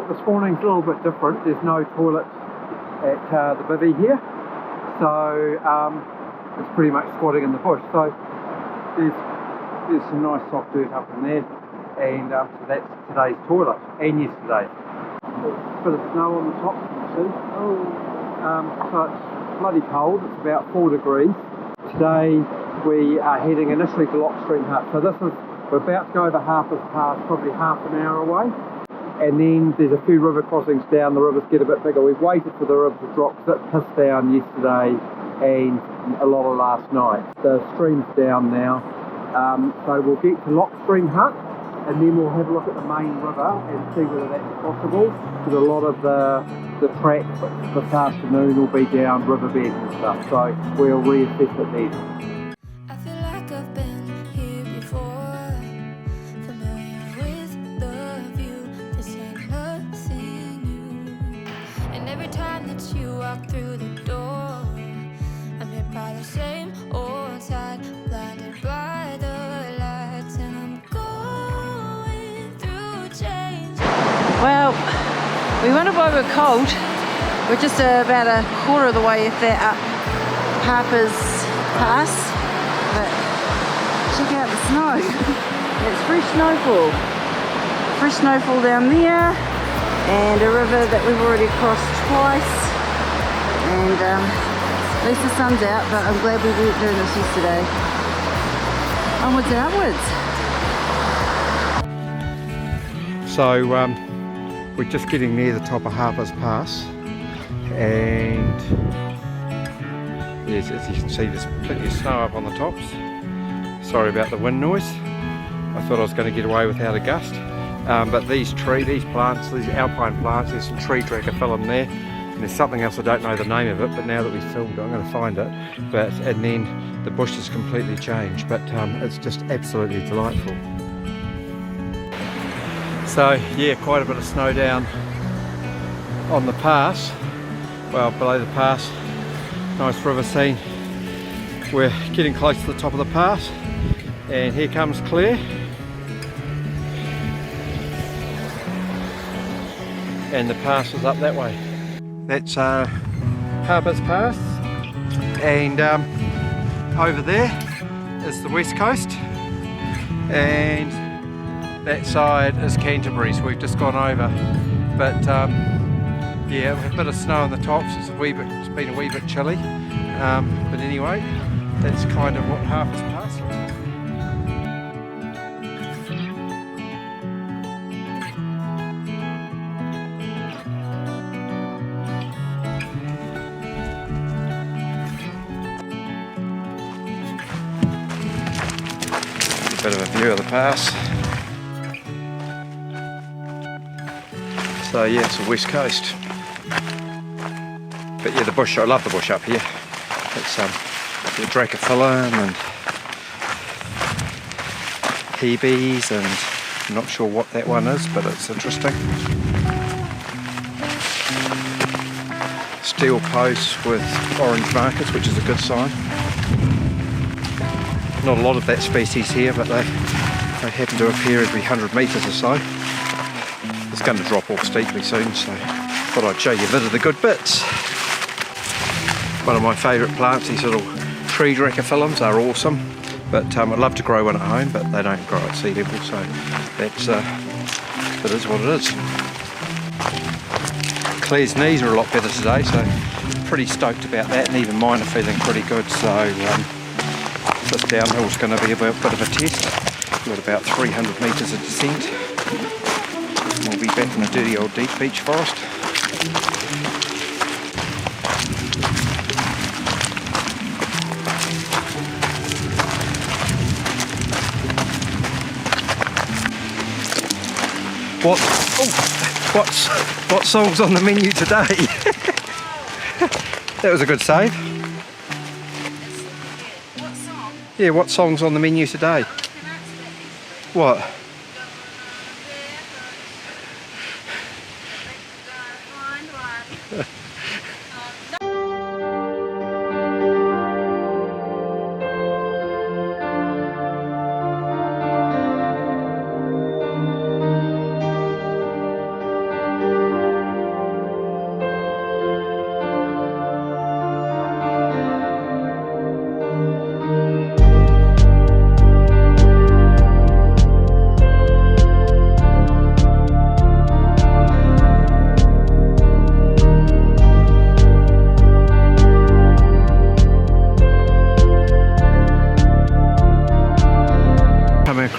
this morning's a little bit different. There's no toilets at the bivvy here, so it's pretty much squatting in the bush. So there's some nice soft dirt up in there, and so that's today's toilet and yesterday's. Bit of snow on the top, you can see. So it's bloody cold. It's about 4 degrees. Today we are heading initially to Lockstream Hut. So we're about to go over Harpers Pass, probably half an hour away. And then there's a few river crossings down. The rivers get a bit bigger. We've waited for the river to drop because it pissed down yesterday and a lot of last night. The stream's down now. So we'll get to Lockstream Hut, and then we'll have a look at the main river and see whether that's possible, because a lot of the track this afternoon will be down riverbeds and stuff, so we'll reassess it then. I feel like I've been here before, familiar with the view, this ain't nothing new. And every time that you walk through the door, I'm hit by the same old tide, blinded by the lights, and I'm going through change. Well, we wonder why we're cold. We're just about a quarter of the way, if that, up Harpers Pass. But check out the snow. It's fresh snowfall. Fresh snowfall down there, and a river that we've already crossed twice. And at least the sun's out, but I'm glad we weren't doing this yesterday. Onwards and upwards. So we're just getting near the top of Harpers Pass, and yes, as you can see, there's plenty of snow up on the tops. Sorry about the wind noise. I thought I was going to get away without a gust, but these plants, these Alpine plants, there's some tree dracophyllum there, and there's something else I don't know the name of it, but now that we've filmed it, I'm going to find it. And then the bush has completely changed, but it's just absolutely delightful. So yeah, quite a bit of snow down on the pass, well below the pass. Nice river scene. We're getting close to the top of the pass, and here comes Clare. And the pass is up that way. That's Harpers Pass, and over there is the west coast, and that side is Canterbury, so we've just gone over. But yeah, a bit of snow on the tops. It's been a wee bit chilly, but anyway, that's kind of what Harpers Pass looks like. A bit of a view of the pass. So yeah, it's the west coast. But yeah, the bush, I love the bush up here. It's the dracophyllum and hebes, and I'm not sure what that one is, but it's interesting. Steel posts with orange markers, which is a good sign. Not a lot of that species here, but they happen to appear every 100 metres or so. It's going to drop off steeply soon, so thought I'd show you a bit of the good bits. One of my favourite plants, these little tree dracophyllums are awesome, but I'd love to grow one at home, but they don't grow at sea level, so that is what it is. Clare's knees are a lot better today, so pretty stoked about that, and even mine are feeling pretty good, so this downhill is going to be a bit of a test. We've got about 300 metres of descent. We'll be back in a dirty old deep beech forest. What song's on the menu today? That was a good save. What song? Yeah, what song's on the menu today? What?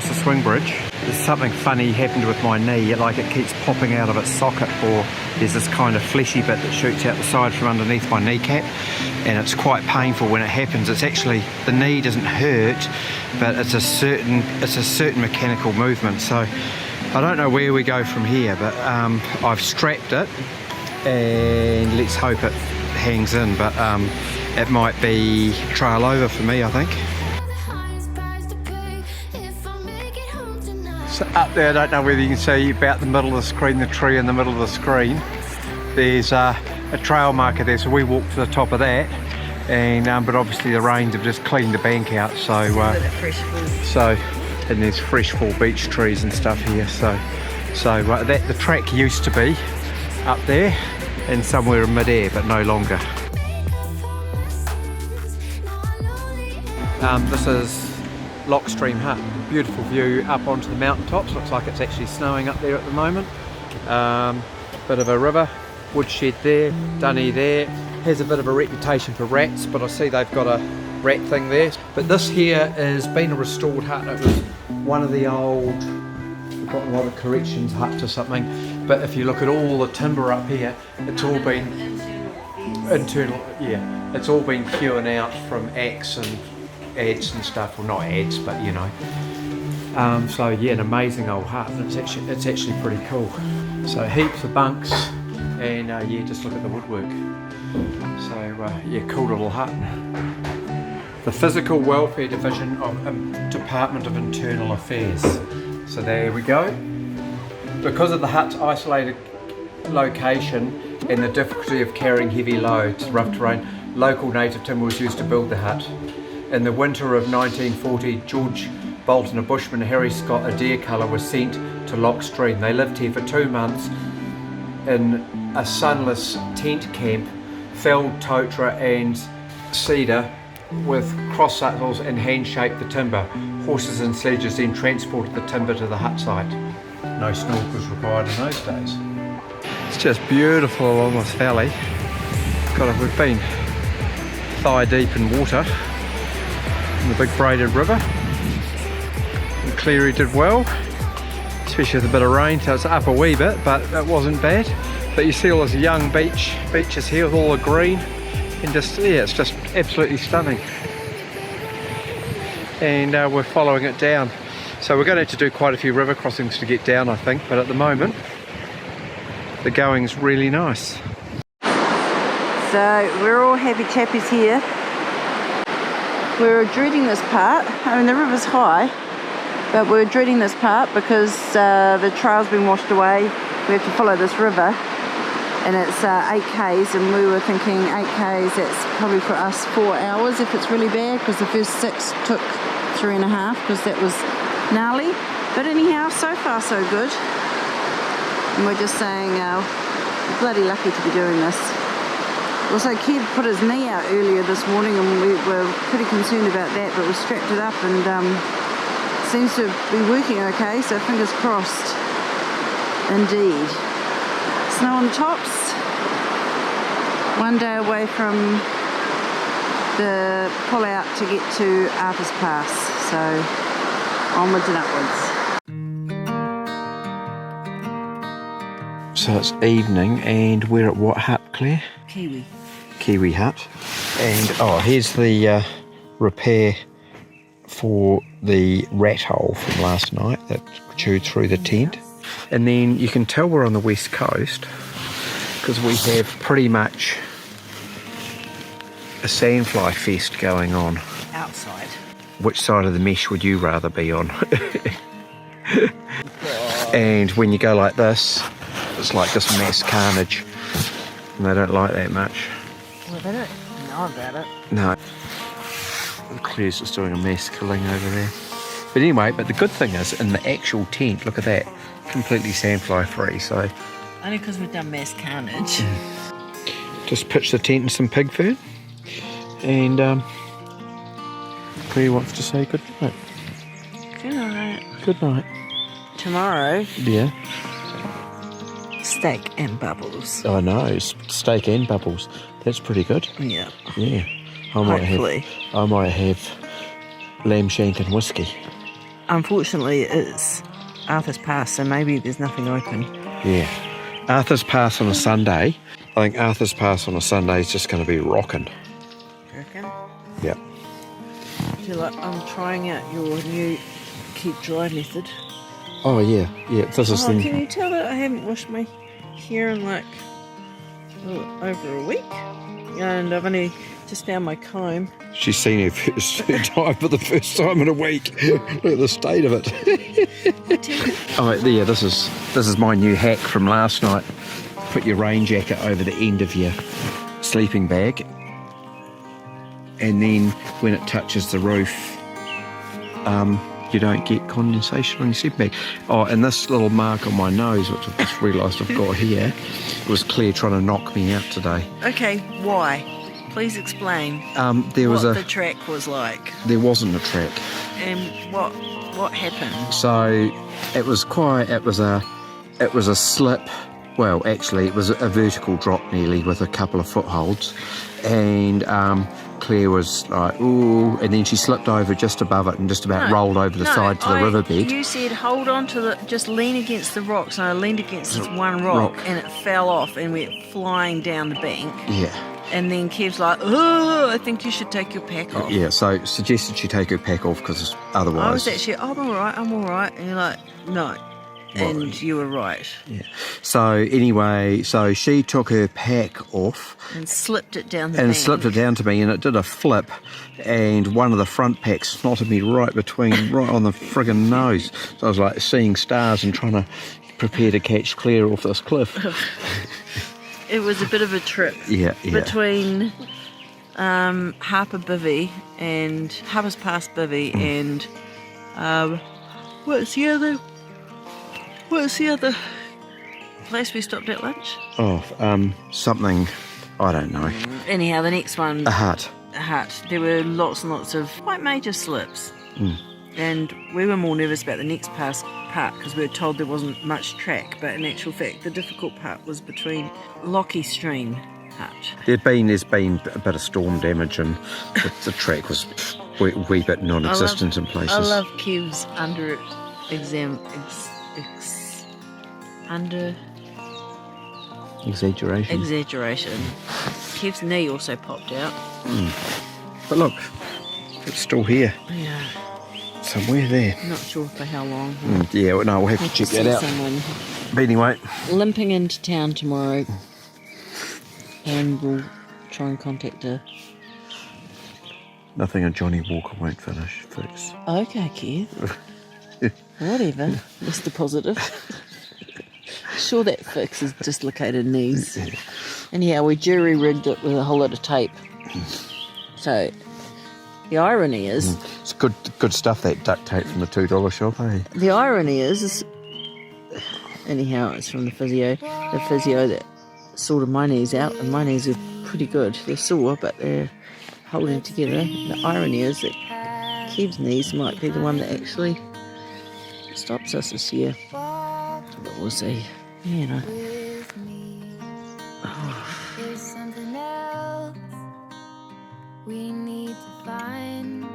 across the swing bridge. There's something funny happened with my knee, like it keeps popping out of its socket, or there's this kind of fleshy bit that shoots out the side from underneath my kneecap, and it's quite painful when it happens. It's actually, the knee doesn't hurt, but it's a certain mechanical movement. So I don't know where we go from here, but I've strapped it, and let's hope it hangs in, but it might be trail over for me, I think. So up there, I don't know whether you can see about the middle of the screen, the tree in the middle of the screen, there's a trail marker there, so we walked to the top of that, and but obviously the rains have just cleaned the bank out, so and there's fresh fall beech trees and stuff here, so that the track used to be up there and somewhere in mid-air, but no longer. This is Lockstream Hut. Beautiful view up onto the mountaintops. Looks like it's actually snowing up there at the moment. Bit of a river, woodshed there, dunny there. Has a bit of a reputation for rats, but I see they've got a rat thing there. But this here has been a restored hut. It was one of the old, I've forgotten what, a corrections hut or something. But if you look at all the timber up here, it's all been internal, yeah. It's all been hewn out from axe and adze and stuff, well not adze, but you know. So yeah, an amazing old hut, and it's actually pretty cool. So heaps of bunks, and yeah, just look at the woodwork. So yeah, cool little hut. The Physical Welfare Division of Department of Internal Affairs. So there we go. Because of the hut's isolated location and the difficulty of carrying heavy loads, rough terrain, local native timber was used to build the hut. In the winter of 1940, George Bolton, a bushman, Harry Scott, a deer culler, was sent to Lockstream. They lived here for 2 months in a sunless tent camp, felled totara and cedar with cross saddles and hand-shaped the timber. Horses and sledges then transported the timber to the hut site. No snorkels required in those days. It's just beautiful along this valley. God, we've been thigh deep in water in the big Braided River. And Clare did well, especially with a bit of rain, so it's up a wee bit, but it wasn't bad. But you see all this young beaches here with all the green, and just, yeah, it's just absolutely stunning. And we're following it down. So we're going to have to do quite a few river crossings to get down, I think, but at the moment, the going's really nice. So we're all happy chappies here. We're dreading this part. I mean, the river's high, but we're dreading this part because the trail's been washed away. We have to follow this river, and it's 8 k's, and we were thinking 8 k's, that's probably for us 4 hours if it's really bad, because the first 6 took 3.5 because that was gnarly. But anyhow, so far so good. And we're just saying we're bloody lucky to be doing this. Also, Kev put his knee out earlier this morning, and we were pretty concerned about that, but we strapped it up, and seems to be working okay, so fingers crossed. Indeed. Snow on the tops. 1 day away from the pull out to get to Harpers Pass, so onwards and upwards. So it's evening, and we're at what hut, Claire? Kiwi hut. And oh, here's the repair for the rat hole from last night that chewed through the tent. And then you can tell we're on the west coast because we have pretty much a sandfly fest going on. Outside. Which side of the mesh would you rather be on? And when you go like this, it's like this mass carnage, and they don't like that much. Well, they don't know about it. No. Claire's just doing a mass killing over there. But anyway, but the good thing is, in the actual tent, look at that, completely sandfly free, so... Only because we've done mass carnage. Just pitch the tent in some pig fern, and Claire wants to say good night. Good night. Good night. Tomorrow, Yeah. steak and bubbles. I know, steak and bubbles. That's pretty good. Yeah. Yeah. Hopefully. I might have lamb shank and whiskey. unfortunately it's Arthur's Pass, so maybe there's nothing open. Yeah. Arthur's Pass on a Sunday. I think Arthur's Pass on a Sunday is just going to be rocking. You reckon? Yeah. I feel like I'm trying out your new keep dry method. Oh, yeah. Yeah, this is Can you tell that I haven't washed my hair in like over a week? And I've only just found my comb. She's seen her first time for the first time in a week. Look at the state of it. Oh, yeah, this is my new hack from last night. Put your rain jacket over the end of your sleeping bag, and then when it touches the roof, you don't get condensation on your sleeping bag. Oh, and this little mark on my nose, which I've just realised I've got here, was Clare trying to knock me out today. Okay, why? Please explain. There was what the track was like. There wasn't a track. And what happened? So it was a slip. Well, actually, it was a vertical drop nearly with a couple of footholds, and Clare was like, ooh, and then she slipped over just above it and just about rolled over the side to the riverbed. You said hold on to just lean against the rocks, and I leaned against this one rock and it fell off and went flying down the bank. Yeah. And then Kev's like, oh, I think you should take your pack off. Yeah, so suggested she take her pack off because otherwise... I was actually, I'm all right. And you're like, no. And you were right. Yeah. So anyway, so she took her pack off. And slipped it down the bank. And slipped it down to me, and it did a flip. And one of the front packs snotted me right on the friggin' nose. So I was like seeing stars and trying to prepare to catch Clare off this cliff. It was a bit of a trip between Harper Bivvy and Harpers Pass Bivvy and what's the other place we stopped at lunch? Oh, something, I don't know. Anyhow, the next one. A hut. There were lots and lots of quite major slips. And we were more nervous about the next part because we were told there wasn't much track, but in actual fact the difficult part was between Lockheed Stream Hut. There's been a bit of storm damage, and the track was a wee bit non-existent in places. I love Kev's exaggeration. Kev's knee also popped out. But look, it's still here. Yeah. Somewhere there. Not sure for how long. Yeah, well, no, we'll have to check that out. Someone but anyway. Limping into town tomorrow, and we'll try and contact her. Nothing a Johnny Walker won't fix. Okay, Kev. Whatever, Mr. Positive. Sure that fixes dislocated knees. Anyhow, we jury-rigged it with a whole lot of tape. So... the irony is... It's good stuff, that duct tape from the $2 shop, eh? The irony is... Anyhow, it's from the physio. The physio that sorted my knees out, and my knees are pretty good. They're sore, but they're holding together. The irony is that Kev's knees might be the one that actually stops us this year. But we'll see. You know. There's something else we need to find.